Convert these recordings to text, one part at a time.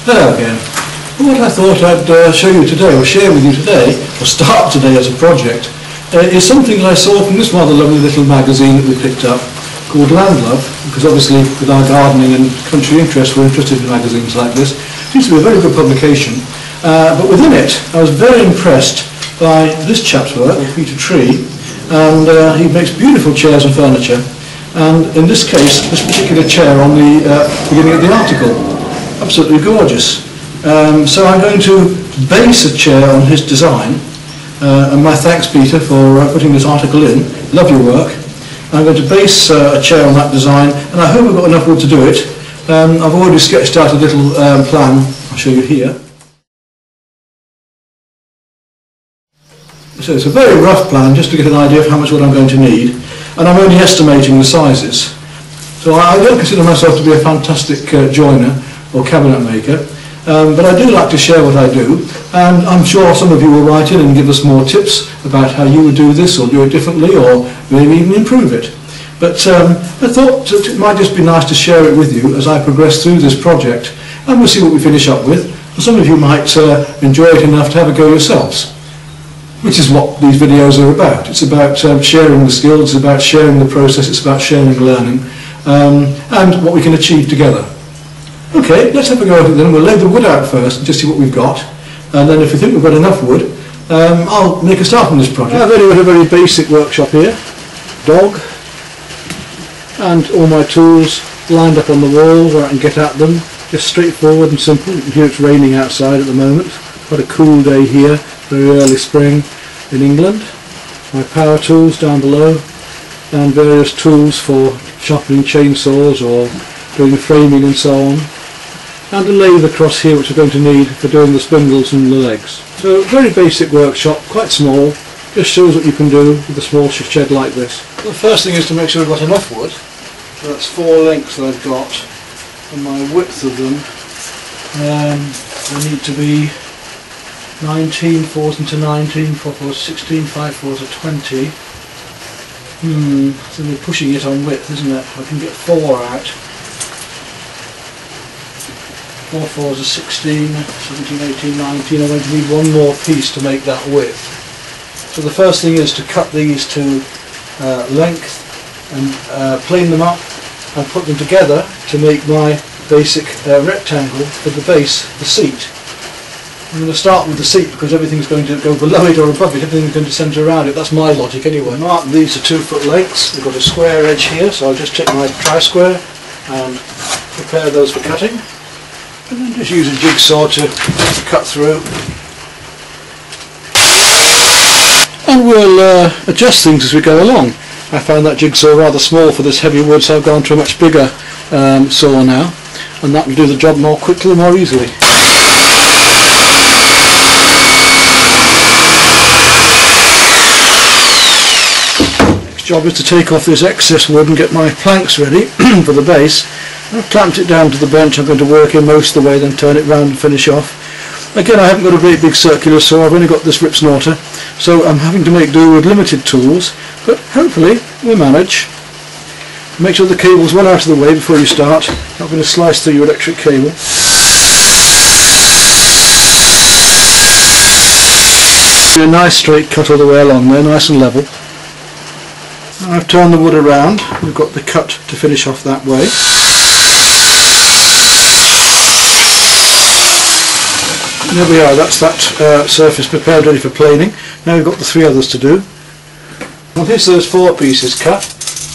Hello again. What I thought I'd show you today, or share with you today, or start today as a project, is something that I saw from this rather lovely little magazine that we picked up called Land Love, because obviously with our gardening and country interest we're interested in magazines like this. It seems to be a very good publication, but within it I was very impressed by this chap's work, Peter Tree, and he makes beautiful chairs and furniture, and in this case this particular chair on the beginning of the article. Absolutely gorgeous. So I'm going to base a chair on his design, and my thanks Peter for putting this article in. Love your work. I'm going to base a chair on that design, and I hope I've got enough wood to do it. I've already sketched out a little plan. I'll show you here. So it's a very rough plan just to get an idea of how much wood I'm going to need, and I'm only estimating the sizes. So I don't consider myself to be a fantastic joiner or cabinet maker, but I do like to share what I do, and I'm sure some of you will write in and give us more tips about how you would do this or do it differently or maybe even improve it. But I thought it might just be nice to share it with you as I progress through this project, and we'll see what we finish up with. Some of you might enjoy it enough to have a go yourselves, which is what these videos are about. It's about sharing the skills, it's about sharing the process, it's about sharing learning, and what we can achieve together. Okay, let's have a go at it then. We'll lay the wood out first and just see what we've got, and then if we think we've got enough wood, I'll make a start on this project. I've only got a very basic workshop here, dog, and all my tools lined up on the wall where I can get at them. Just straightforward and simple. You can hear it's raining outside at the moment. Quite a cool day here, very early spring in England. My power tools down below, and various tools for sharpening chainsaws or doing the framing and so on. And a lathe across here which we're going to need for doing the spindles and the legs. So very basic workshop, quite small, just shows what you can do with a small shed like this. Well, the first thing is to make sure we've got enough wood. So that's 4 lengths that I've got, and my width of them they need to be 19 4s into 19, 4 4s, 16, 5 4s are 20. So we're pushing it on width, isn't it? I can get 4 out. 4 4s are 16, 17, 18, 19. I'm going to need one more piece to make that width. So the first thing is to cut these to length and plane them up and put them together to make my basic rectangle for the base, the seat. I'm going to start with the seat because everything's going to go below it or above it, everything's going to centre around it. That's my logic anyway. Mark these are 2 foot lengths. We've got a square edge here, so I'll just take my tri-square and prepare those for cutting. And then just use a jigsaw to cut through. And we'll adjust things as we go along. I found that jigsaw rather small for this heavy wood, so I've gone to a much bigger saw now, and that will do the job more quickly and more easily. Next job is to take off this excess wood and get my planks ready for the base. I've clamped it down to the bench. I'm going to work in most of the way, then turn it round and finish off. Again, I haven't got a great big circular saw, I've only got this rip snorter, so I'm having to make do with limited tools, but hopefully we'll manage. Make sure the cable's well out of the way before you start. Not going to slice through your electric cable. A nice straight cut all the way along there, nice and level. Now I've turned the wood around, we've got the cut to finish off that way. There we are, that's that surface prepared ready for planing. Now we've got the 3 others to do. Well, here's those 4 pieces cut,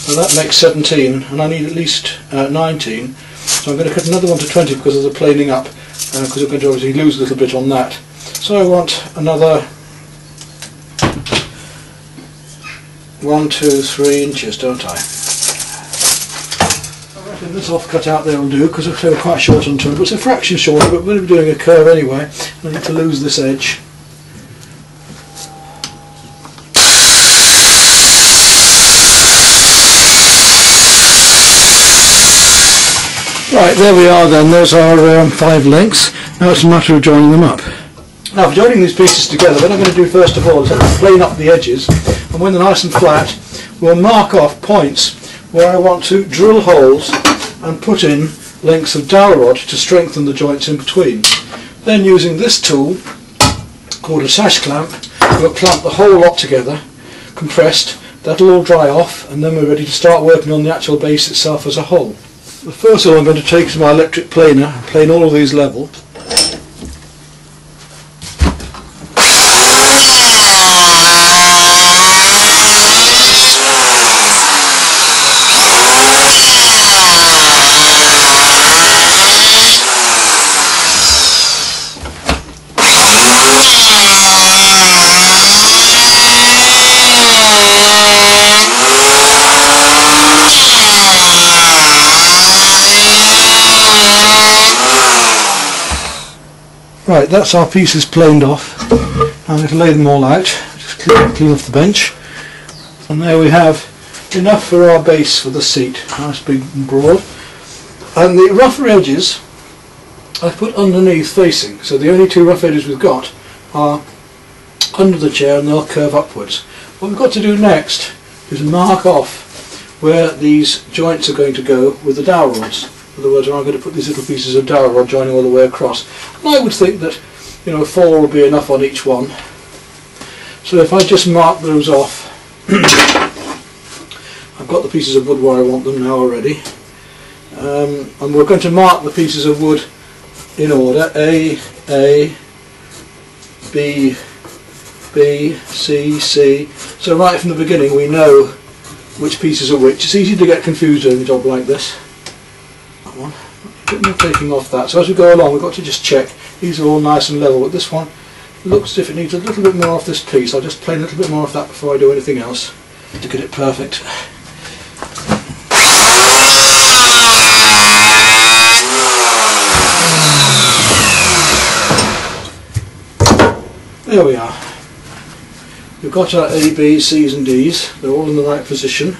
and that makes 17, and I need at least 19. So I'm going to cut another one to 20 because of the planing up, because we're going to obviously lose a little bit on that. So I want another 1, 2, 3 inches, don't I? This off cut out there will do because we're quite short on time, but it's a fraction shorter, but we're going to be doing a curve anyway. I need to lose this edge. Right, there we are then, those are 5 lengths. Now it's a matter of joining them up. Now for joining these pieces together, what I'm going to do first of all is plane up the edges, and when they're nice and flat, we'll mark off points where I want to drill holes and put in lengths of dowel rod to strengthen the joints in between. Then using this tool called a sash clamp, we'll clamp the whole lot together, compressed. That'll all dry off, and then we're ready to start working on the actual base itself as a whole. The first tool I'm going to take is my electric planer and plane all of these level. Right, that's our pieces planed off. I'm going to lay them all out, just clean off the bench. And there we have enough for our base for the seat, nice big and broad. And the rougher edges I've put underneath facing, so the only two rough edges we've got are under the chair and they'll curve upwards. What we've got to do next is mark off where these joints are going to go with the dowel rods. In other words, I'm going to put these little pieces of dowel rod joining all the way across. And I would think that, 4 will be enough on each one. So if I just mark those off, I've got the pieces of wood where I want them now already. And we're going to mark the pieces of wood in order: A, B, B, C, C. So right from the beginning we know which pieces are which. It's easy to get confused in a job like this. One. A bit more taking off that. So as we go along we've got to just check these are all nice and level, but this one looks as if it needs a little bit more off this piece. I'll just plane a little bit more off that before I do anything else to get it perfect. There we are. We've got our A, B, C's and D's. They're all in the right position.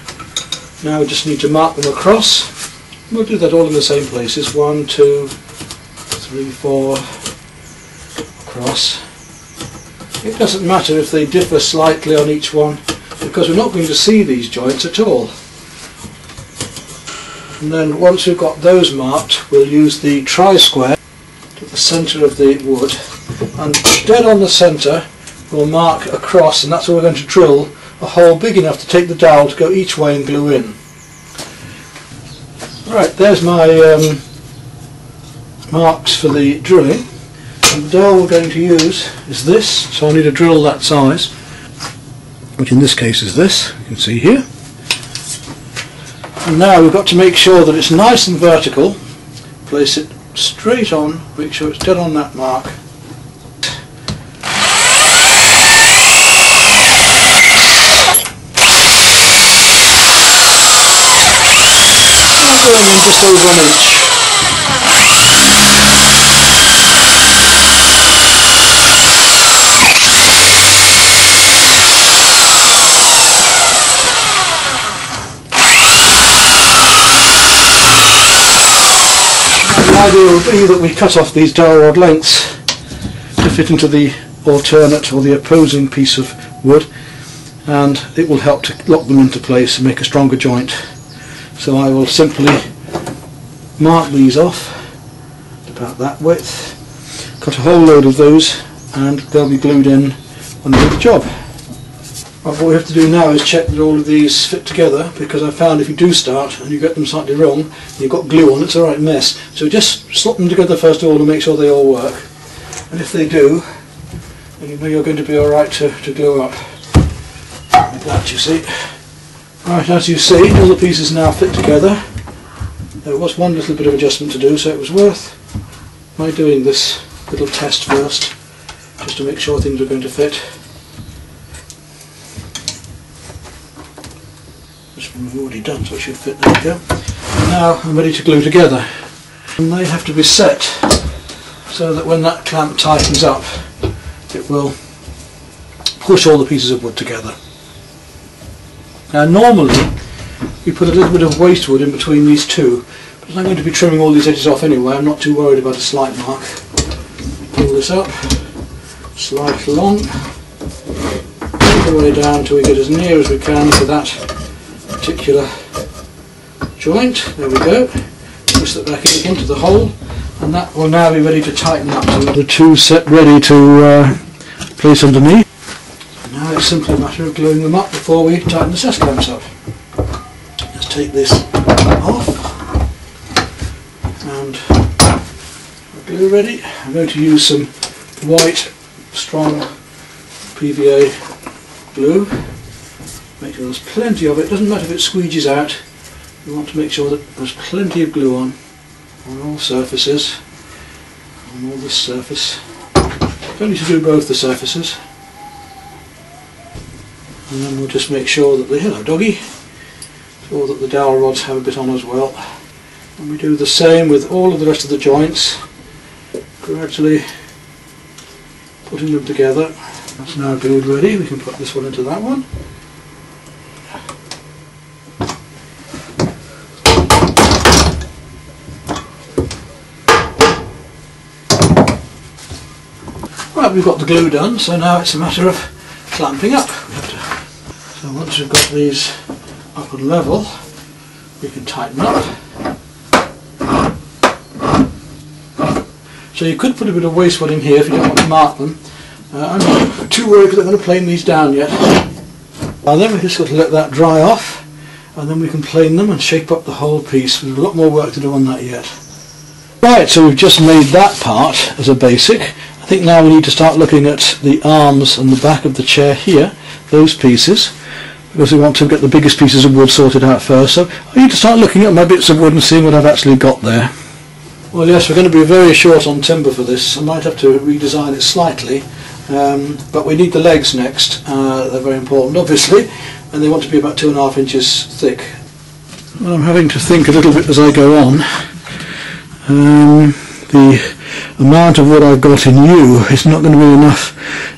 Now we just need to mark them across. We'll do that all in the same places. 1, 2, 3, 4 across. It doesn't matter if they differ slightly on each one because we're not going to see these joints at all. And then once we've got those marked, we'll use the tri-square to the centre of the wood, and dead on the centre we'll mark across, and that's where we're going to drill a hole big enough to take the dowel to go each way and glue in. Right, there's my marks for the drilling, and the dowel we're going to use is this, so I need a drill that size, which in this case is this, you can see here. And now we've got to make sure that it's nice and vertical, place it straight on, make sure it's dead on that mark. Going in just over an inch. The idea will be that we cut off these dowel rod lengths to fit into the alternate or the opposing piece of wood, and it will help to lock them into place and make a stronger joint. So I will simply mark these off about that width, cut a whole load of those, and they'll be glued in when they do the job. What we have to do now is check that all of these fit together, because I found if you do start and you get them slightly wrong and you've got glue on, it's a right mess. So just slop them together first of all to make sure they all work, and if they do, then you know you're going to be alright to glue up. Like that, you see. Right, as you see, all the pieces now fit together. There was one little bit of adjustment to do, so it was worth my doing this little test first, just to make sure things are going to fit. This one we've already done, so it should fit. There we go. And now I'm ready to glue together. And they have to be set so that when that clamp tightens up, it will push all the pieces of wood together. Now normally we put a little bit of waste wood in between these two, but I'm going to be trimming all these edges off anyway. I'm not too worried about a slight mark. Pull this up, slide it along, all the way down until we get as near as we can to that particular joint. There we go. twist it back into the hole, and that will now be ready to tighten up. So the two set ready to place underneath. Now it's simply a matter of gluing them up before we tighten the cess clamps up. Just take this off, and glue ready. I'm going to use some white strong PVA glue. Make sure there's plenty of it. Doesn't matter if it squeegees out. You want to make sure that there's plenty of glue on all surfaces, on all this surface. Don't need to do both the surfaces. And then we'll just make sure that the, hello doggy, sure that the dowel rods have a bit on as well. And we do the same with all of the rest of the joints, gradually putting them together. That's now glued ready. We can put this one into that one. Right, we've got the glue done, so now it's a matter of clamping up. So once we've got these up and level, we can tighten up. So you could put a bit of wastewood in here if you don't want to mark them. I'm not too worried because I'm going to plane these down yet. And then we've just got to let that dry off, and then we can plane them and shape up the whole piece. We've a lot more work to do on that yet. Right, so we've just made that part as a basic. I think now we need to start looking at the arms and the back of the chair here, those pieces, because we want to get the biggest pieces of wood sorted out first. So I need to start looking at my bits of wood and seeing what I've actually got there. Well, yes, we're going to be very short on timber for this. I might have to redesign it slightly, but we need the legs next. They're very important, obviously, and they want to be about 2.5 inches thick. Well, I'm having to think a little bit as I go on. The amount of wood I've got in U is not going to be enough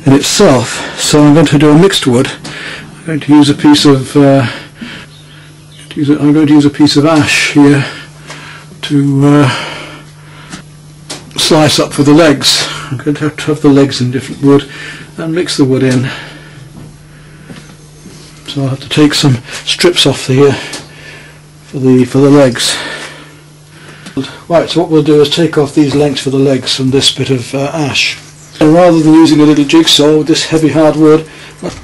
in itself, so I'm going to do a mixed wood. I'm going to use a piece of ash here to slice up for the legs. I'm going to have the legs in different wood and mix the wood in. So I'll have to take some strips off here for the legs. Right, so what we'll do is take off these lengths for the legs from this bit of ash. And rather than using a little jigsaw with this heavy hard wood,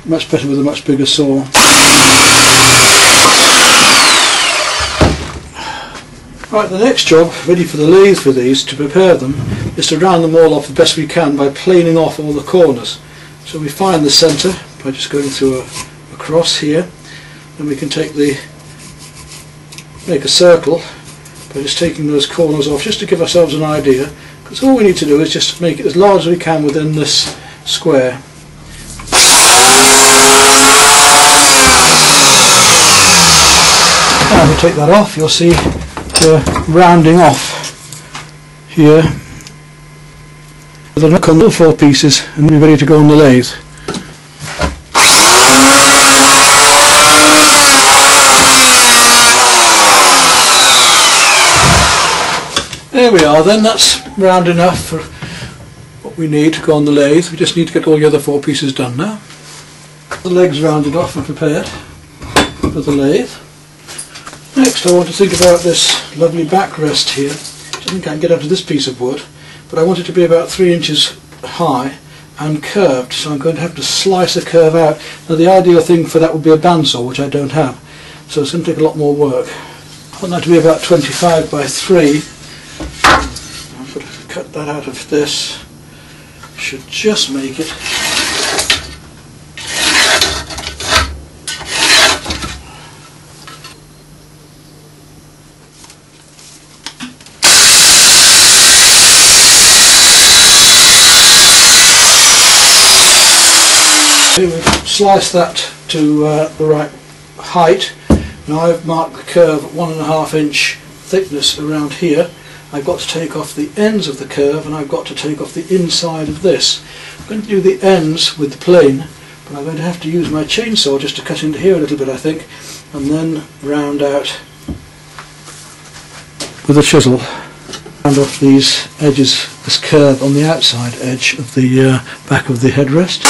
much better with a much bigger saw. Right, the next job, ready for the lathe for these, to prepare them, is to round them all off the best we can by planing off all the corners. So we find the centre by just going through a cross here, and we can make a circle by just taking those corners off, just to give ourselves an idea, because all we need to do is just make it as large as we can within this square. Now if we take that off, you'll see we're rounding off here. Then come all 4 pieces and we're ready to go on the lathe. There we are then, that's round enough for what we need to go on the lathe. We just need to get all the other 4 pieces done now. The legs rounded off and prepared for the lathe. Next I want to think about this lovely backrest here, which I think I can get out of this piece of wood, but I want it to be about 3 inches high and curved, so I'm going to have to slice a curve out. Now the ideal thing for that would be a bandsaw, which I don't have, so it's going to take a lot more work. I want that to be about 25 by 3. I'll sort of cut that out of this. Should just make it. We've sliced that to the right height. Now I've marked the curve at 1.5 inch thickness around here. I've got to take off the ends of the curve and I've got to take off the inside of this. I'm going to do the ends with the plane, but I'm going to have to use my chainsaw just to cut into here a little bit, I think, and then round out with a chisel. Round off these edges, this curve on the outside edge of the back of the headrest.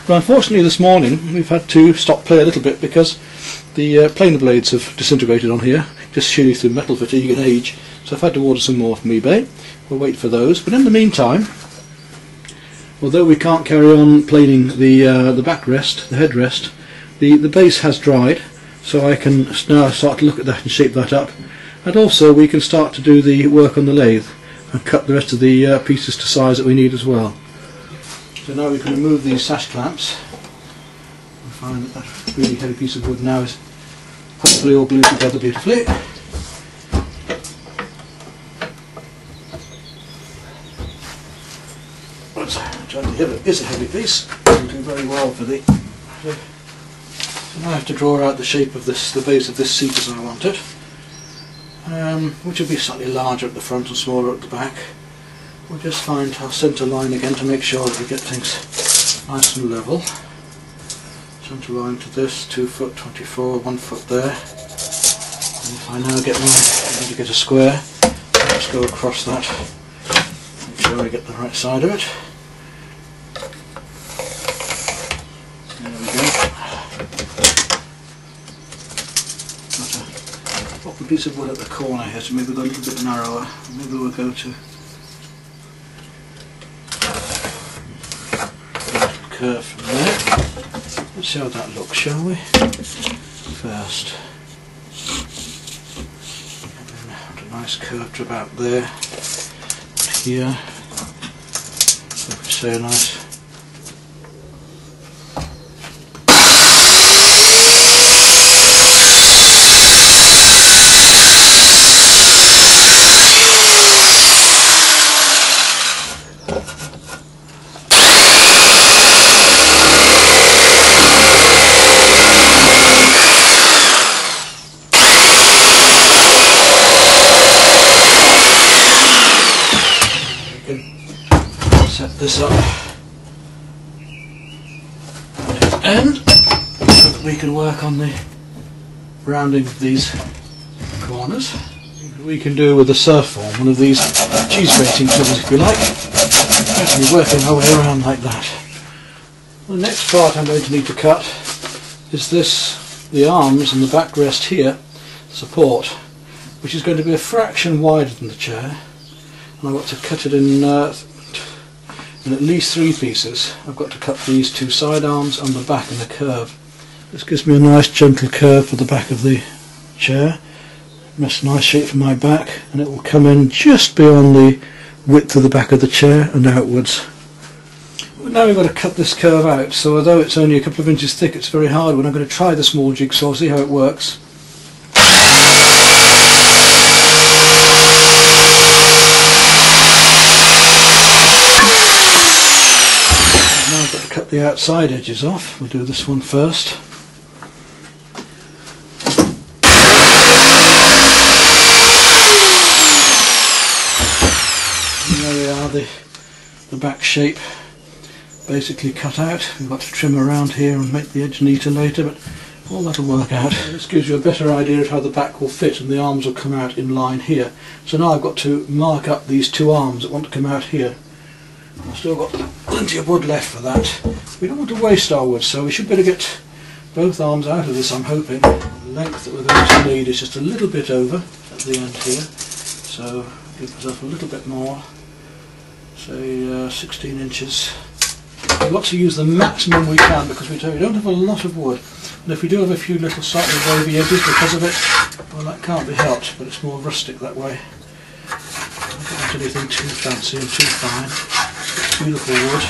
But unfortunately this morning we've had to stop play a little bit because the planer blades have disintegrated on here, just sheerly through metal fatigue and age, so I've had to order some more from eBay. We'll wait for those, but in the meantime, although we can't carry on planing the backrest, the headrest, the base has dried, so I can now start to look at that and shape that up, and also we can start to do the work on the lathe and cut the rest of the pieces to size that we need as well. So now we can remove these sash clamps. I find that that really heavy piece of wood now is hopefully all glued together beautifully. It is a heavy piece, it'll do very well for the... So now I have to draw out the shape of this, the base of this seat as I want it, which will be slightly larger at the front and smaller at the back. We'll just find our centre line again to make sure that we get things nice and level. Centre line to this, 2 foot 24, 1 foot there. And if I now I'm going to get a square, I'll just go across that, make sure I get the right side of it. There we go. Got a pop a piece of wood at the corner here to maybe go a little bit narrower. Maybe we'll go to curve from there. Let's see how that looks, shall we? First. And then a nice curve to about there. Here. So a nice. Set this up and so that we can work on the rounding of these corners. We can do with a surf form, one of these cheese grating tools if you like. Actually working our way around like that. The next part I'm going to need to cut is the arms and the backrest here, support, which is going to be a fraction wider than the chair, and I've got to cut it in at least 3 pieces. I've got to cut these 2 side arms and the back and the curve. This gives me a nice gentle curve for the back of the chair. That's a nice shape for my back, and it will come in just beyond the width of the back of the chair and outwards. But now we've got to cut this curve out, so although it's only a couple of inches thick, it's very hard. When I'm going to try the small jigsaw, see how it works. Cut the outside edges off. We'll do this one first. And there we are, the back shape basically cut out. We've got to trim around here and make the edge neater later, but all that will work out. This gives you a better idea of how the back will fit, and the arms will come out in line here. So now I've got to mark up these 2 arms that want to come out here. I've still got plenty of wood left for that. We don't want to waste our wood, so we should be able to get both arms out of this, I'm hoping. The length that we're going to need is just a little bit over at the end here, so give myself a little bit more, say 16 inches. We've got to use the maximum we can because we don't have a lot of wood, and if we do have a few little slightly wavy edges because of it, well, that can't be helped, but it's more rustic that way. I don't want anything too fancy and too fine. Beautiful wood.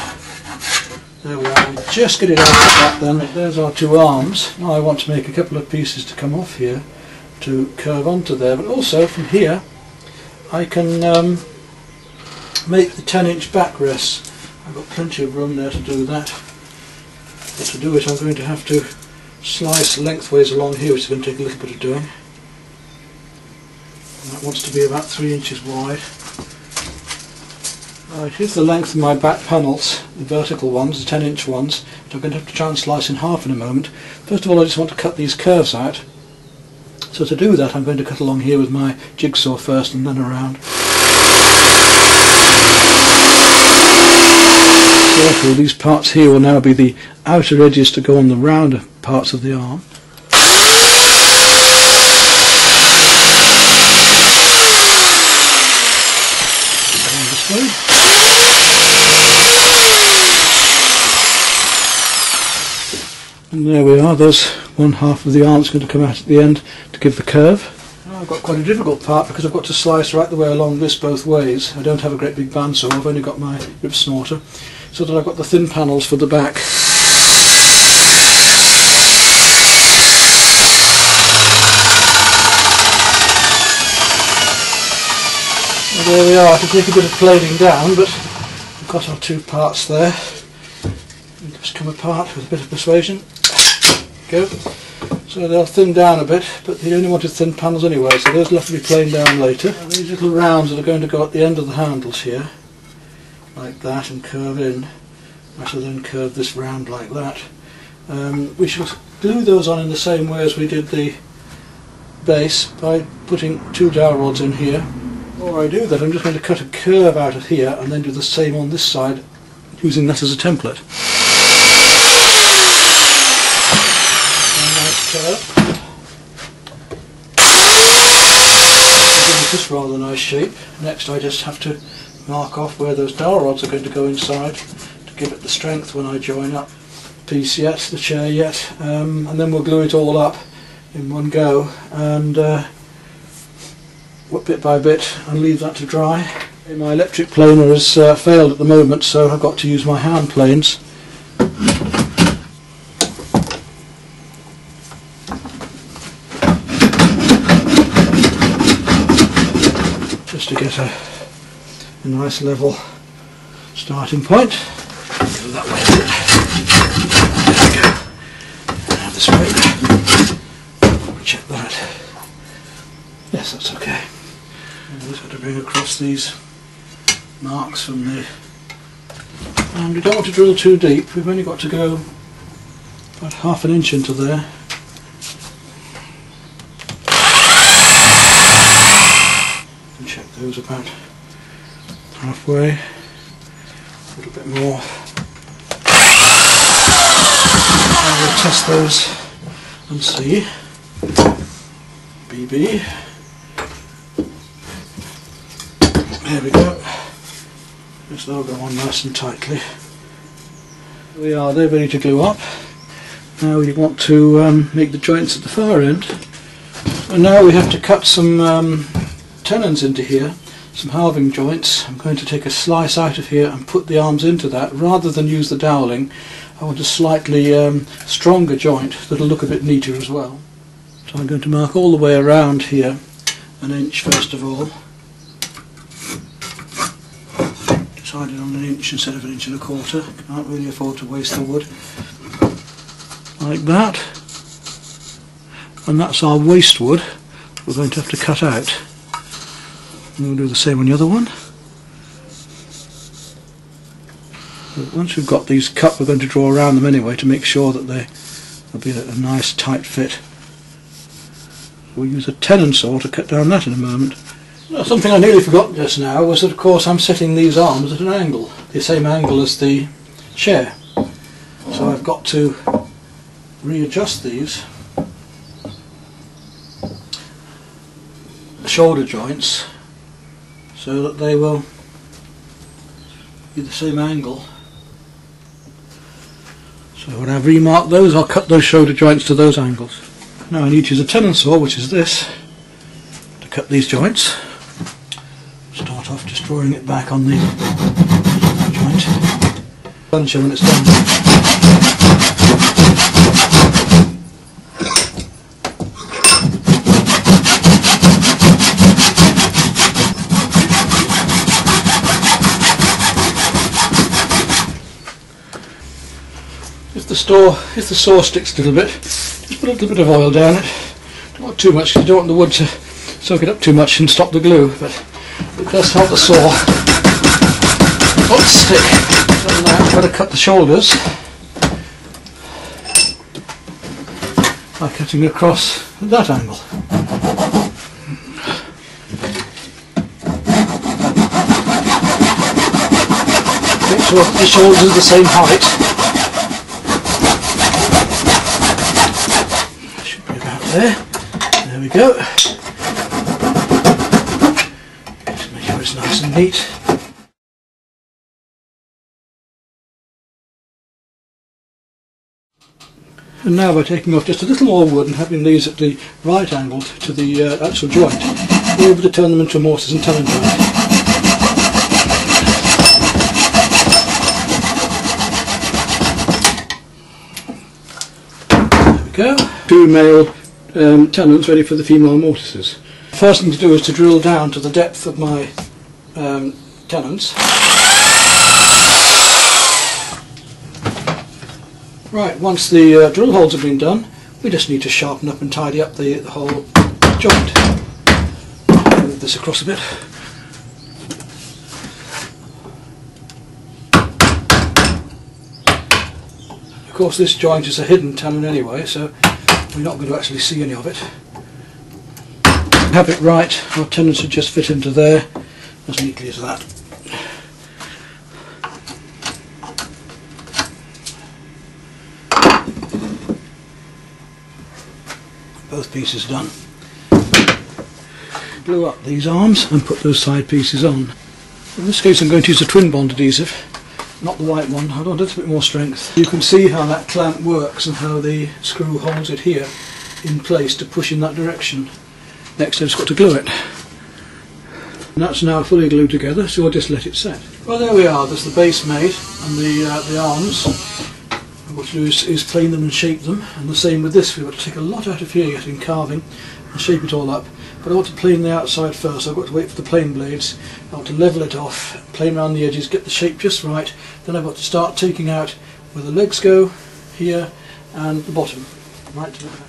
There we are, we'll just get it out of that then. There's our 2 arms. Now I want to make a couple of pieces to come off here to curve onto there, but also from here I can make the 10-inch backrests. I've got plenty of room there to do that. But to do it I'm going to have to slice lengthways along here, which is going to take a little bit of doing. And that wants to be about 3 inches wide. Right, here's the length of my back panels, the vertical ones, the 10-inch ones, which I'm going to have to try and slice in half in a moment. First of all, I just want to cut these curves out. So to do that I'm going to cut along here with my jigsaw first and then around. So therefore these parts here will now be the outer edges to go on the rounder parts of the arm. way. And there we are, there's one half of the arm that's going to come out at the end to give the curve. Now I've got quite a difficult part because I've got to slice right the way along this both ways. I don't have a great big bandsaw, I've only got my rib snorter, so that I've got the thin panels for the back. And there we are, I can take a bit of planing down, but we've got our two parts there. They just come apart with a bit of persuasion. Go. So they'll thin down a bit, but they only wanted thin panels anyway, so those will have to be planed down later. And these little rounds that are going to go at the end of the handles here, like that, and curve in. I shall then curve this round like that. We shall glue those on in the same way as we did the base by putting two dowel rods in here. Before I do that, I'm just going to cut a curve out of here and then do the same on this side, using that as a template. Curve. This rather nice shape. Next I just have to mark off where those dowel rods are going to go inside to give it the strength when I join up the piece yet, the chair yet, and then we'll glue it all up in one go and bit by bit and leave that to dry. My electric planer has failed at the moment, so I've got to use my hand planes. Just to get a nice level starting point. Go that way a bit. There we go. And have this way. Check that. Yes, that's okay. And we've got to bring across these marks from the... And we don't want to drill too deep. We've only got to go about ½ an inch into there. Check those about halfway, a little bit more. And we'll test those and see. BB. There we go. Just they'll go on nice and tightly. There we are, they're ready to glue up. Now we want to make the joints at the far end. And now we have to cut some tenons into here, some halving joints. I'm going to take a slice out of here and put the arms into that. Rather than use the doweling, I want a slightly stronger joint that'll look a bit neater as well. So I'm going to mark all the way around here, an inch first of all. Decided on an inch instead of an inch and a quarter. Can't really afford to waste the wood. Like that. And that's our waste wood we're going to have to cut out. And we'll do the same on the other one. But once we've got these cut, we're going to draw around them anyway to make sure that they'll be a nice tight fit. We'll use a tenon saw to cut down that in a moment. Now, something I nearly forgot just now was that of course I'm setting these arms at an angle, the same angle as the chair. So I've got to readjust these shoulder joints so that they will be the same angle. So when I've remarked those, I'll cut those shoulder joints to those angles. Now I need to use a tenon saw, which is this, to cut these joints. Start off just drawing it back on the joint. Punch when it's done. If the saw sticks a little bit, just put a little bit of oil down it. Don't want too much because you don't want the wood to soak it up too much and stop the glue, but it does help the saw not to stick. So now I've got to cut the shoulders by cutting across at that angle. Make sure the shoulders are the same height. There we go. Just make sure it's nice and neat. And now by taking off just a little more wood and having these at the right angle to the actual joint, we're able to turn them into a mortise and tenon joint. There we go. Two male tenons ready for the female mortises. First thing to do is to drill down to the depth of my tenons. Right, once the drill holes have been done, we just need to sharpen up and tidy up the whole joint. Move this across a bit. Of course, this joint is a hidden tenon anyway, so we're not going to actually see any of it. Have it right, our tenon should just fit into there as neatly as that. Both pieces done. Glue up these arms and put those side pieces on. In this case I'm going to use a twin bond adhesive, not the white one. I want a little bit more strength. You can see how that clamp works and how the screw holds it here in place to push in that direction. Next I've just got to glue it. And that's now fully glued together, so I'll just let it set. Well, there we are, there's the base made and the arms. What to do is plane them and shape them, and the same with this. We've got to take a lot out of here yet in carving and shape it all up, but I want to plane the outside first. I've got to wait for the plane blades. I want to level it off, plane around the edges, get the shape just right. Then I've got to start taking out where the legs go, here, and the bottom, right to the back.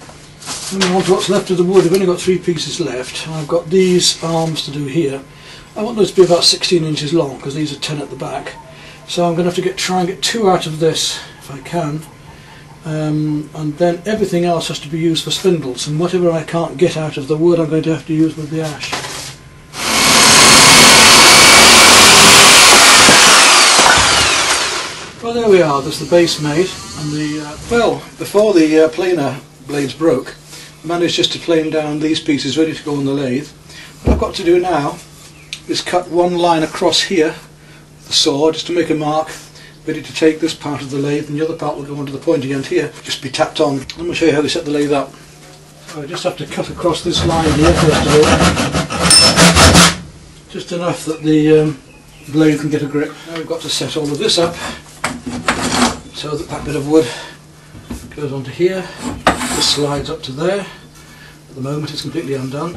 Moving on to what's left of the wood, I've only got 3 pieces left. I've got these arms to do here. I want those to be about 16 inches long because these are 10 at the back. So I'm going to have to try and get 2 out of this if I can, and then everything else has to be used for spindles, and whatever I can't get out of the wood I'm going to have to use with the ash. Well, there we are, there's the base made, and well, before the planer blades broke, I managed just to plane down these pieces ready to go on the lathe. What I've got to do now is cut one line across here with the saw just to make a mark, ready to take this part of the lathe, and the other part will go onto the pointy end here, just be tapped on. I'm going to show you how they set the lathe up. So I just have to cut across this line here first of all, just enough that the blade can get a grip. Now we've got to set all of this up so that that bit of wood goes onto here, this slides up to there. At the moment it's completely undone.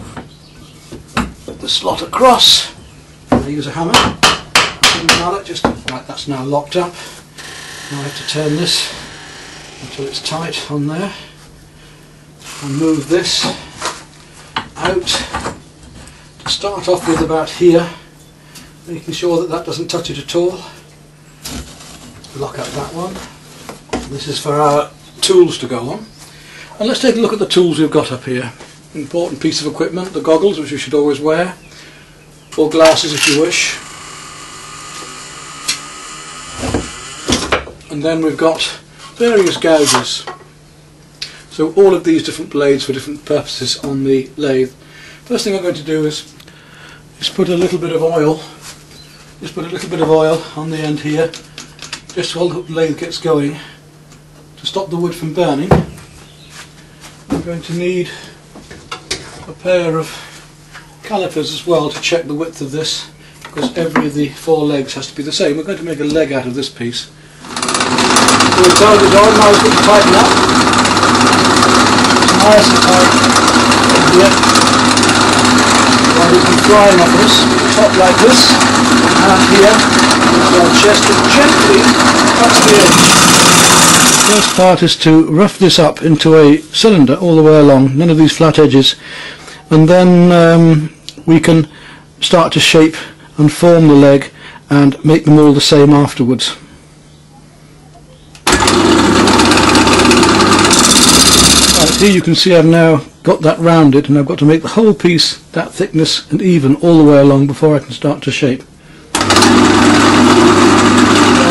Put the slot across, I use a hammer. Now right, that's now locked up. Now I have to turn this until it's tight on there and move this out to start off with about here, making sure that that doesn't touch it at all. Lock up that one. This is for our tools to go on. And let's take a look at the tools we've got up here. Important piece of equipment, the goggles, which you should always wear, or glasses if you wish. And then we've got various gouges. So all of these different blades for different purposes on the lathe. First thing I'm going to do is put a little bit of oil. Just put a little bit of oil on the end here, just while the lathe gets going, to stop the wood from burning. I'm going to need a pair of calipers as well to check the width of this, because every of the 4 legs has to be the same. We're going to make a leg out of this piece. So we've tied it on, now it's going to tighten up. It's nice and tight here. While we can drying on this, top like this, and here, so our chest, and gently touch the edge. The first part is to rough this up into a cylinder all the way along, none of these flat edges, and then we can start to shape and form the leg and make them all the same afterwards. Here you can see I've now got that rounded, and I've got to make the whole piece that thickness and even all the way along before I can start to shape. Now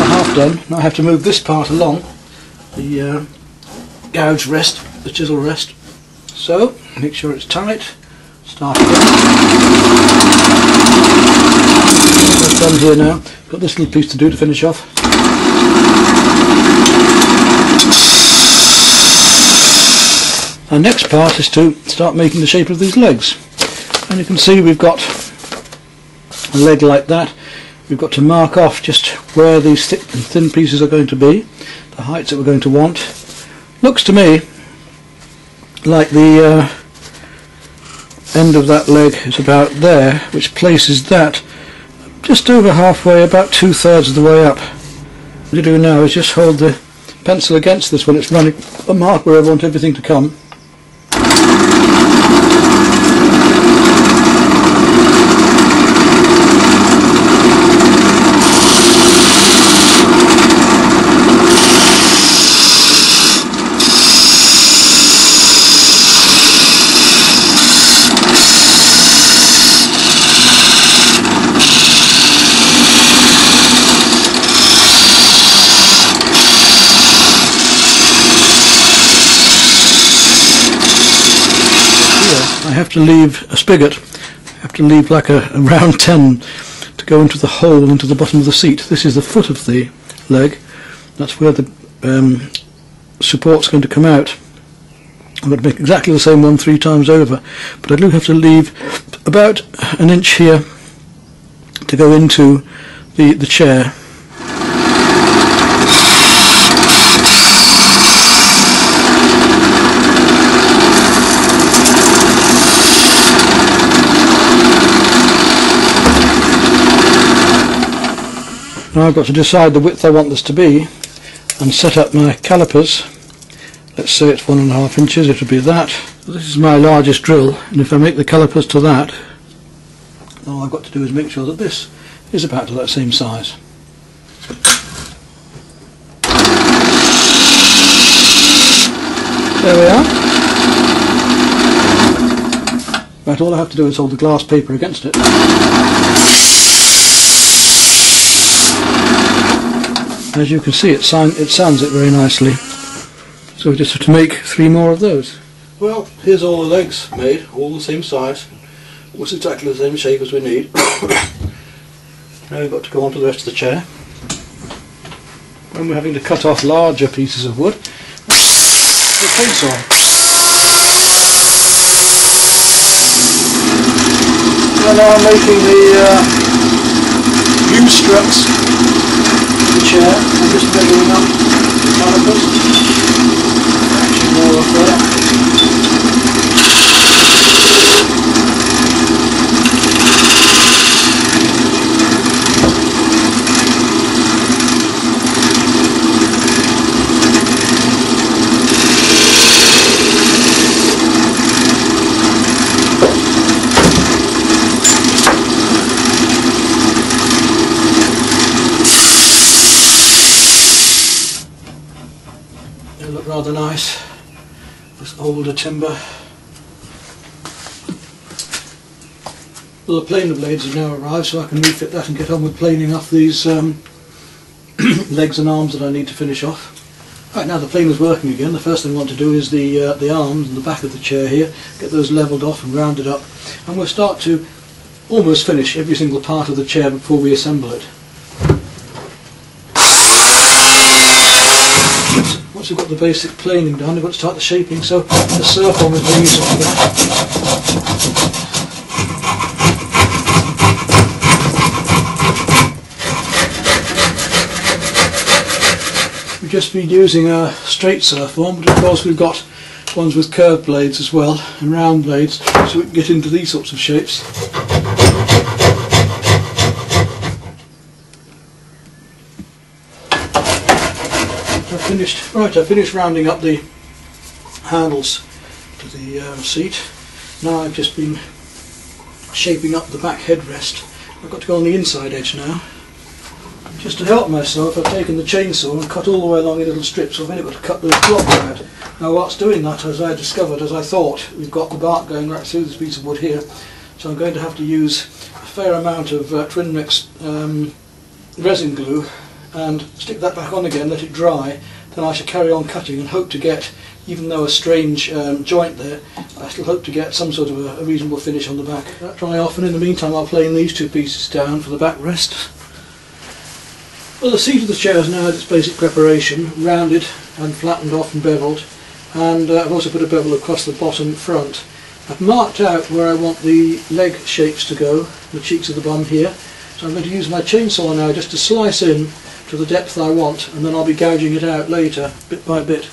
half done, now I have to move this part along, the gouge rest, the chisel rest. So, make sure it's tight, start again. I've done here now, got this little piece to do to finish off. Our next part is to start making the shape of these legs, and you can see we've got a leg like that. We've got to mark off just where these thick and thin pieces are going to be, the heights that we're going to want. Looks to me like the end of that leg is about there, which places that just over halfway, about 2/3 of the way up. What you do now is just hold the pencil against this when it's running a mark where I want everything to come. I have to leave a spigot, I have to leave like a round 10 to go into the hole into the bottom of the seat. This is the foot of the leg, that's where the support's going to come out. I'm going to make exactly the same one 3 times over, but I do have to leave about an inch here to go into the chair. Now I've got to decide the width I want this to be and set up my calipers. Let's say it's 1.5 inches, it would be that. This is my largest drill, and if I make the calipers to that, all I've got to do is make sure that this is about to that same size. There we are. Right, all I have to do is hold the glass paper against it. As you can see, it sands it very nicely. So we just have to make 3 more of those. Well, here's all the legs made, all the same size, almost exactly the same shape as we need. Now we've got to go on to the rest of the chair. When we're having to cut off larger pieces of wood, the chainsaw. And now I'm making the U-struts. The chair, I'm just measuring up the calipers, actually more up there. They look rather nice, this older timber. Well, the planer blades have now arrived, so I can refit that and get on with planing off these legs and arms that I need to finish off. Right, now the planer's working again. The first thing I want to do is the arms and the back of the chair here, get those levelled off and rounded up, and we'll start to almost finish every single part of the chair before we assemble it. Once we've got the basic planing done, we've got to start the shaping, so the surf on is very useful for that. We've just been using a straight surf form, but of course we've got ones with curved blades as well, and round blades, so we can get into these sorts of shapes. I finished rounding up the handles to the seat. Now I've just been shaping up the back headrest. I've got to go on the inside edge now. Just to help myself, I've taken the chainsaw and cut all the way along in little strips. I've only got to cut those blocks out. Now whilst doing that, as I discovered, as I thought, we've got the bark going right through this piece of wood here, so I'm going to have to use a fair amount of twin mix resin glue and stick that back on again, let it dry. Then I shall carry on cutting and hope to get, even though a strange joint there, I still hope to get some sort of a reasonable finish on the back. That dry off, and in the meantime I'll plane these 2 pieces down for the backrest. Well, the seat of the chair has now had its basic preparation, rounded and flattened off and beveled. and I've also put a bevel across the bottom front. I've marked out where I want the leg shapes to go, the cheeks of the bum here, so I'm going to use my chainsaw now just to slice in to the depth I want, and then I'll be gouging it out later, bit by bit.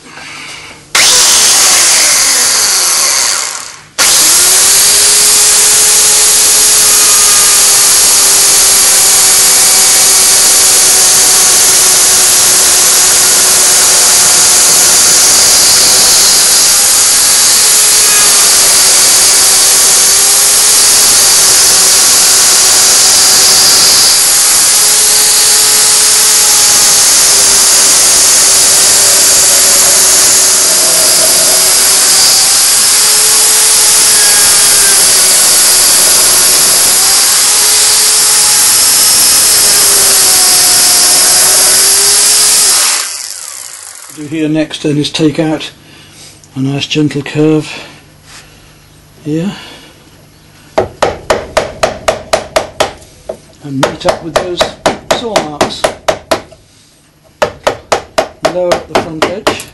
Do here next then is take out a nice gentle curve here and meet up with those saw marks. Lower at the front edge.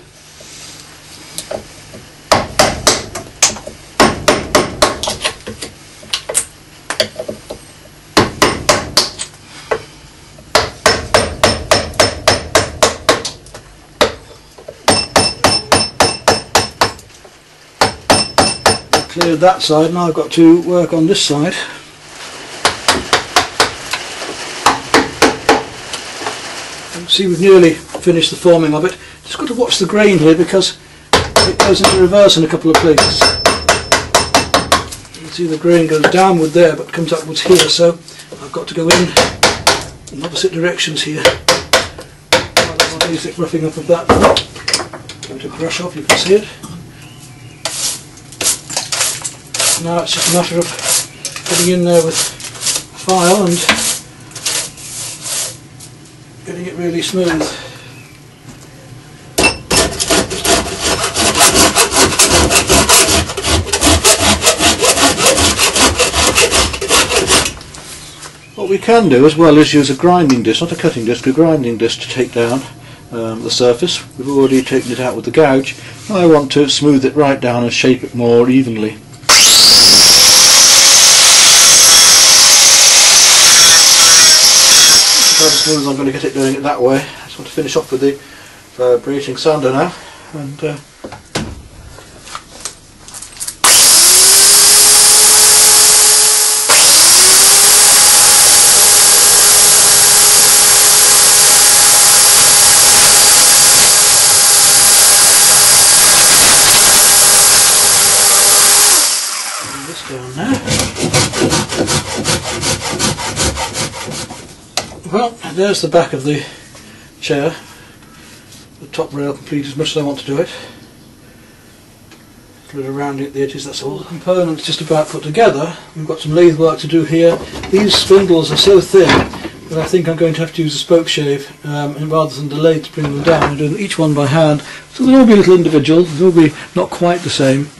Cleared that side, now I've got to work on this side. You see, we've nearly finished the forming of it. Just got to watch the grain here because it goes into reverse in a couple of places. You can see the grain goes downward there but comes upwards here, so I've got to go in opposite directions here. More basic roughing up of that. Going to brush off, you can see it. Now it's just a matter of getting in there with a file and getting it really smooth. What we can do as well is use a grinding disc, not a cutting disc, a grinding disc to take down the surface. We've already taken it out with the gouge. I want to smooth it right down and shape it more evenly. As smooth as I'm going to get it doing it that way. I just want to finish off with the vibrating sander now, and bring this down now. Well, there's the back of the chair, the top rail complete as much as I want to do it. A little rounding at the edges, that's all. The components just about put together. We've got some lathe work to do here. These spindles are so thin that I think I'm going to have to use a spoke shave rather than the lathe to bring them down. I'm doing each one by hand, so they'll all be a little individual, they'll all be not quite the same.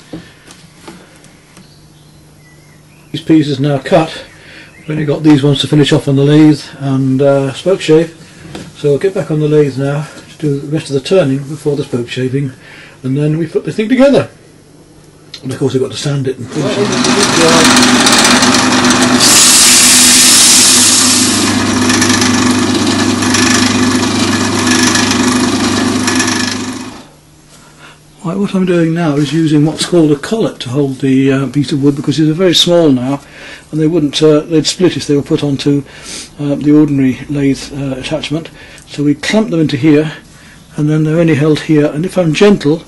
These pieces now cut. We've only got these ones to finish off on the lathe and spoke shave, so I'll get back on the lathe now to do the rest of the turning before the spoke shaving, and then we put the thing together. And of course we've got to sand it and finish it. Right, what I'm doing now is using what's called a collet to hold the piece of wood, because these are very small now and they wouldn't, they'd split if they were put onto the ordinary lathe attachment. So we clamp them into here and then they're only held here, and if I'm gentle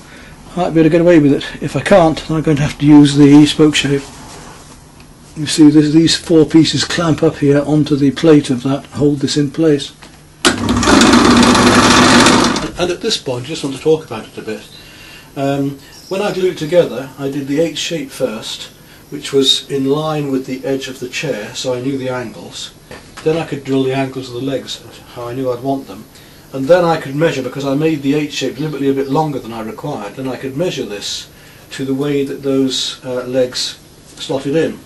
I might be able to get away with it. If I can't, then I'm going to have to use the spoke shave. You see these four pieces clamp up here onto the plate of that, hold this in place. And at this point I just want to talk about it a bit. When I glued it together, I did the H shape first, which was in line with the edge of the chair, so I knew the angles. Then I could drill the angles of the legs, how I knew I'd want them. And then I could measure, because I made the H shape deliberately a bit longer than I required, then I could measure this to the way that those legs slotted in.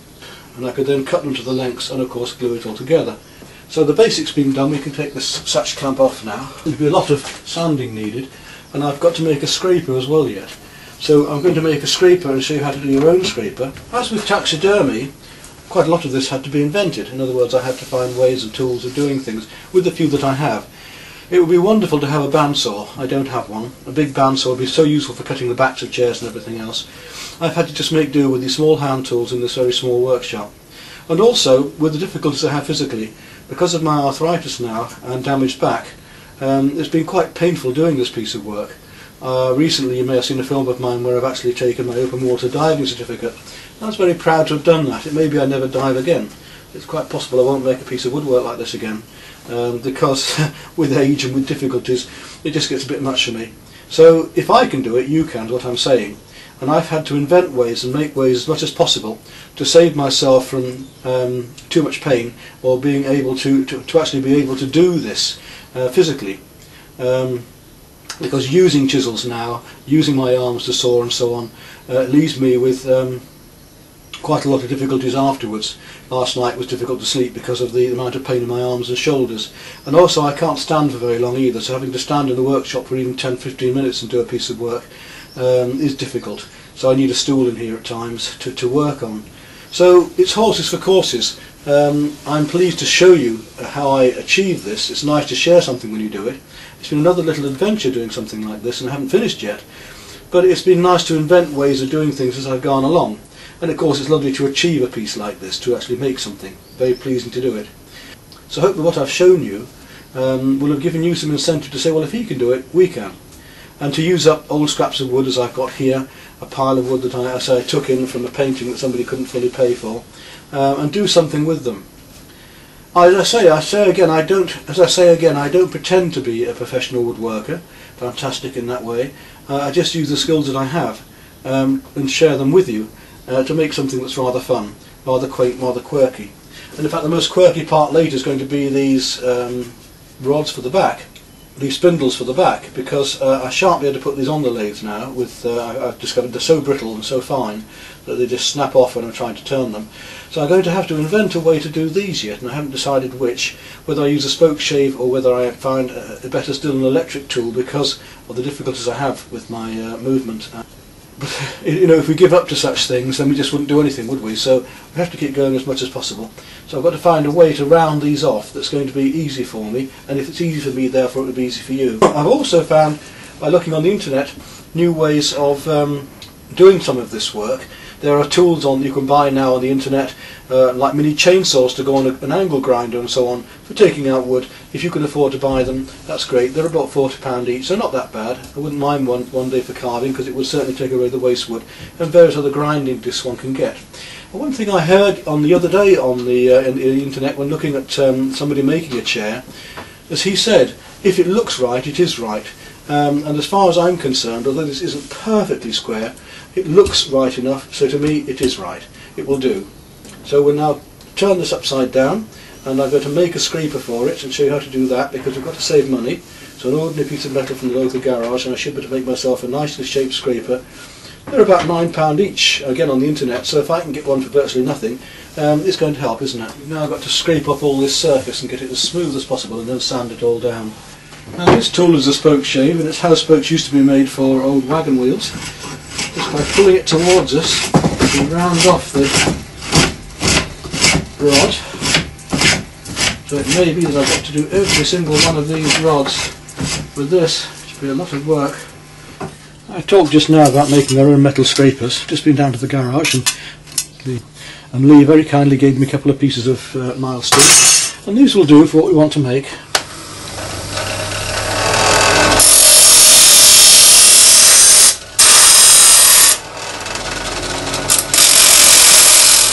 And I could then cut them to the lengths and of course glue it all together. So the basics being done, we can take this satch clamp off now. There'll be a lot of sanding needed, and I've got to make a scraper as well yet. So I'm going to make a scraper and show you how to do your own scraper. As with taxidermy, quite a lot of this had to be invented. In other words, I had to find ways and tools of doing things with the few that I have. It would be wonderful to have a bandsaw. I don't have one. A big bandsaw would be so useful for cutting the backs of chairs and everything else. I've had to just make do with these small hand tools in this very small workshop. And also, with the difficulties I have physically, because of my arthritis now and damaged back, it's been quite painful doing this piece of work. Recently you may have seen a film of mine where I've actually taken my open water diving certificate. I was very proud to have done that. It may be I never dive again. It's quite possible I won't make a piece of woodwork like this again, because with age and with difficulties it just gets a bit much for me. So if I can do it, you can, is what I'm saying. And I've had to invent ways and make ways as much as possible to save myself from too much pain, or being able to actually be able to do this physically. Because using chisels now, using my arms to saw and so on, leaves me with quite a lot of difficulties afterwards. Last night was difficult to sleep because of the amount of pain in my arms and shoulders. And also I can't stand for very long either, so having to stand in the workshop for even 10-15 minutes and do a piece of work is difficult. So I need a stool in here at times to work on. So it's horses for courses. I'm pleased to show you how I achieve this. It's nice to share something when you do it. It's been another little adventure doing something like this, and I haven't finished yet. But it's been nice to invent ways of doing things as I've gone along. And of course it's lovely to achieve a piece like this, to actually make something. Very pleasing to do it. So I hope that what I've shown you will have given you some incentive to say, well, if he can do it, we can. And to use up old scraps of wood, as I've got here, a pile of wood that I took in from a painting that somebody couldn't fully pay for, and do something with them. As I say again, I don't pretend to be a professional woodworker, fantastic in that way. I just use the skills that I have and share them with you to make something that's rather fun, rather quaint, rather quirky. And in fact the most quirky part later is going to be these rods for the back, these spindles for the back, because I shan't be able to put these on the lathe now. I've discovered they're so brittle and so fine that they just snap off when I'm trying to turn them. So I'm going to have to invent a way to do these yet, and I haven't decided which, whether I use a spoke shave or whether I find better still an electric tool because of the difficulties I have with my movement. But you know, if we give up to such things, then we just wouldn't do anything, would we? So we have to keep going as much as possible. So I've got to find a way to round these off that's going to be easy for me, and if it's easy for me, therefore it will be easy for you. I've also found, by looking on the internet, new ways of doing some of this work. There are tools you can buy now on the internet, like mini chainsaws to go on an angle grinder and so on, for taking out wood. If you can afford to buy them, that's great. They're about £40 each, so not that bad. I wouldn't mind one day for carving, because it would certainly take away the waste wood, and various other grinding discs one can get. And one thing I heard on the other day on the internet when looking at somebody making a chair, as he said, if it looks right, it is right. And as far as I'm concerned, although this isn't perfectly square, it looks right enough, so to me it is right. It will do. So we'll now turn this upside down, and I'm going to make a scraper for it and show you how to do that, because we've got to save money. So an ordinary piece of metal from the local garage, and I should be able to make myself a nicely shaped scraper. They're about £9 each, again on the internet, so if I can get one for virtually nothing, it's going to help, isn't it? We've now got to scrape off all this surface and get it as smooth as possible, and then sand it all down. Now this tool is a spoke shave, and it's how spokes used to be made for old wagon wheels. Just by pulling it towards us, we round off the rod. So it may be that I've got to do every single one of these rods with this, which will be a lot of work. I talked just now about making our own metal scrapers. Just been down to the garage, and Lee very kindly gave me a couple of pieces of milestone, and these will do for what we want to make.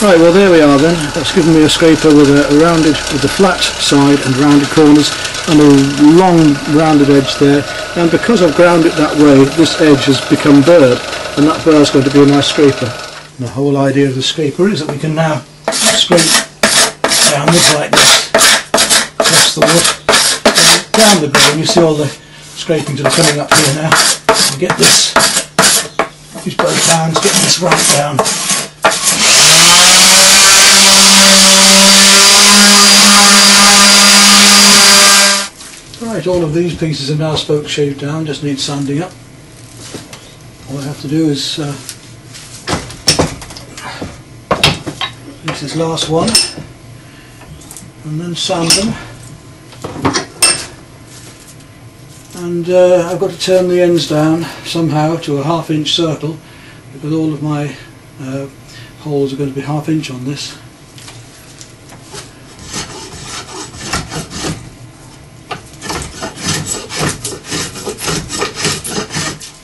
Right, well there we are then. That's given me a scraper with a flat side and rounded corners and a long rounded edge there. And because I've ground it that way, this edge has become burred, and that burr is going to be a nice scraper. And the whole idea of the scraper is that we can now scrape downwards like this, press the wood down the grain. You see all the scrapings that are coming up here now. And get this, use both hands, get this right down. Right, all of these pieces are now spoke shaved down, just need sanding up. all I have to do is use this last one and then sand them, and I've got to turn the ends down somehow to a 1/2 inch circle, because all of my holes are going to be 1/2 inch on this.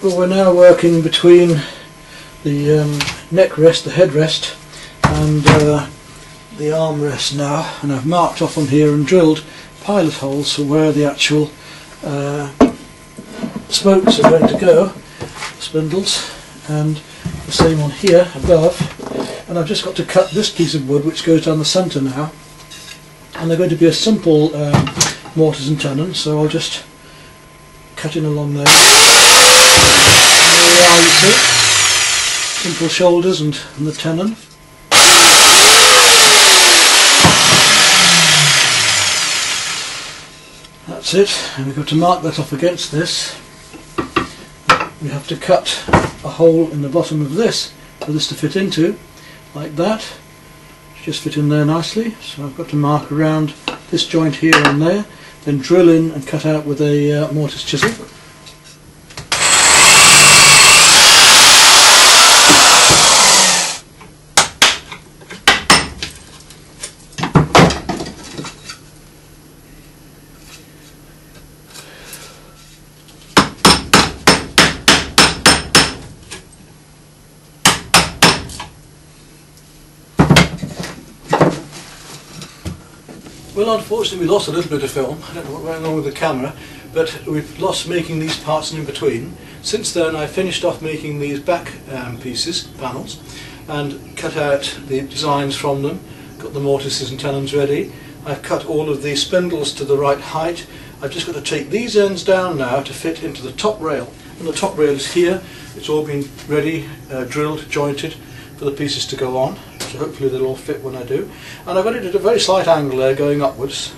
Well, we're now working between the neck rest, the headrest, and the armrest now, and I've marked off on here and drilled pilot holes for where the actual spokes are going to go, spindles, and the same on here above. And I've just got to cut this piece of wood which goes down the centre now, and they're going to be a simple mortise and tenon, so I'll just cut in along there. There you see, simple shoulders and the tenon. That's it, and we've got to mark that off against this. We have to cut a hole in the bottom of this for this to fit into, like that. Just fit in there nicely, so I've got to mark around this joint here and there, then drill in and cut out with a mortise chisel. Well, unfortunately we lost a little bit of film. I don't know what went on with the camera, but we've lost making these parts and in between. Since then I finished off making these back pieces, panels, and cut out the designs from them, got the mortises and tenons ready. I've cut all of the spindles to the right height. I've just got to take these ends down now to fit into the top rail, and the top rail is here. It's all been ready, drilled, jointed for the pieces to go on. So hopefully they'll all fit when I do. And I've got it at a very slight angle there, going upwards,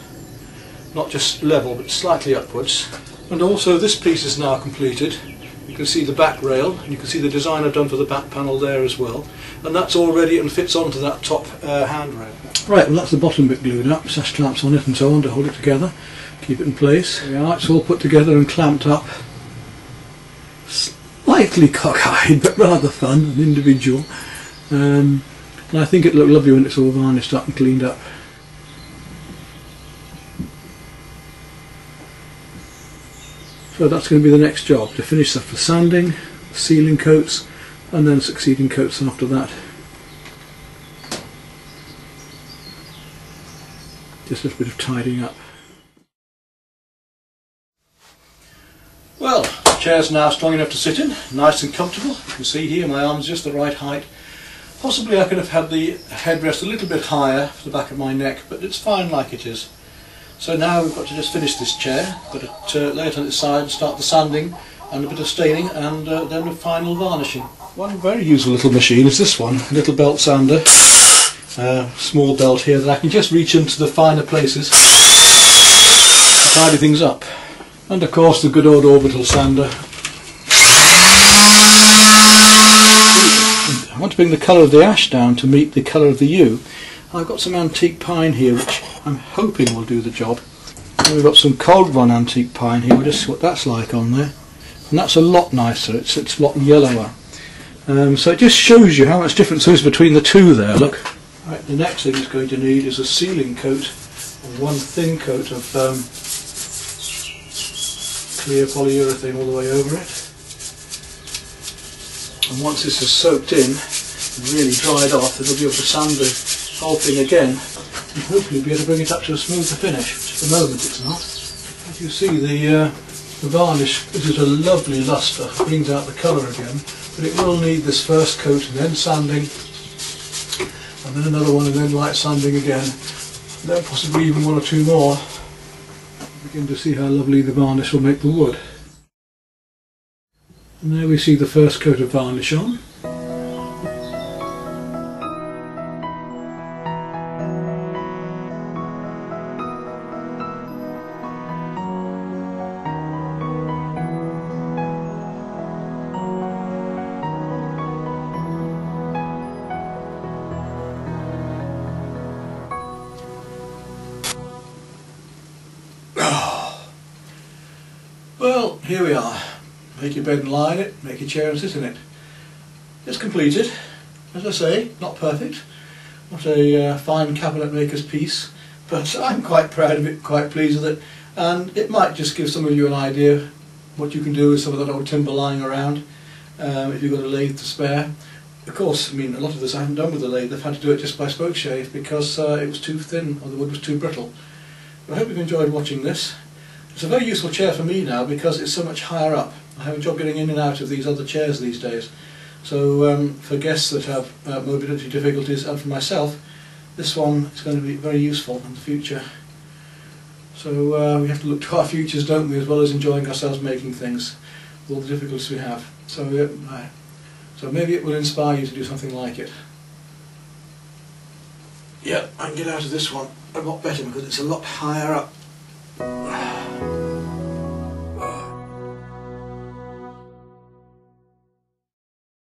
not just level but slightly upwards. And also this piece is now completed. You can see the back rail, and you can see the design I've done for the back panel there as well, and that's all ready and fits onto that top handrail. Right, well that's the bottom bit glued up, sash clamps on it and so on to hold it together, keep it in place. There we are, it's all put together and clamped up. Slightly cockeyed but rather fun and individual. And I think it'll look lovely when it's all varnished up and cleaned up. So that's going to be the next job, to finish off the sanding, sealing coats, and then succeeding coats after that. Just a little bit of tidying up. Well, the chair's now strong enough to sit in, nice and comfortable. You can see here my arm's just the right height. Possibly I could have had the headrest a little bit higher for the back of my neck, but it's fine like it is. So now we've got to just finish this chair, got to lay it on its side, start the sanding and a bit of staining, and then the final varnishing. One very useful little machine is this one, a little belt sander, small belt here that I can just reach into the finer places to tidy things up. And of course the good old orbital sander. I want to bring the colour of the ash down to meet the colour of the yew. I've got some antique pine here which I'm hoping will do the job. And we've got some cold run antique pine here, we'll just see what that's like on there. And that's a lot nicer, it's a lot yellower. So it just shows you how much difference there is between the two there, look. Right, the next thing it's going to need is a sealing coat, or one thin coat of clear polyurethane all the way over it. And once this is soaked in and really dried off, it'll be able to sand the whole thing again and hopefully be able to bring it up to a smoother finish, which at the moment it's not. As you see, the varnish gives it a lovely lustre, brings out the colour again, but it will need this first coat and then sanding, and then another one and then light sanding again, and then possibly even one or two more. Begin to see how lovely the varnish will make the wood. And there we see the first coat of varnish on. here we are. Make your bed and lie in it, make your chair and sit in it. It's completed, as I say, not perfect, not a fine cabinet maker's piece, but I'm quite proud of it, quite pleased with it, and it might just give some of you an idea what you can do with some of that old timber lying around, if you've got a lathe to spare. Of course, I mean, a lot of this I haven't done with the lathe. I've had to do it just by spoke shave because it was too thin or the wood was too brittle. But I hope you've enjoyed watching this. It's a very useful chair for me now because it's so much higher up. I have a job getting in and out of these other chairs these days. So for guests that have mobility difficulties and for myself, this one is going to be very useful in the future. So we have to look to our futures, don't we, as well as enjoying ourselves making things with all the difficulties we have. So maybe it will inspire you to do something like it. Yeah, I can get out of this one a lot better because it's a lot higher up.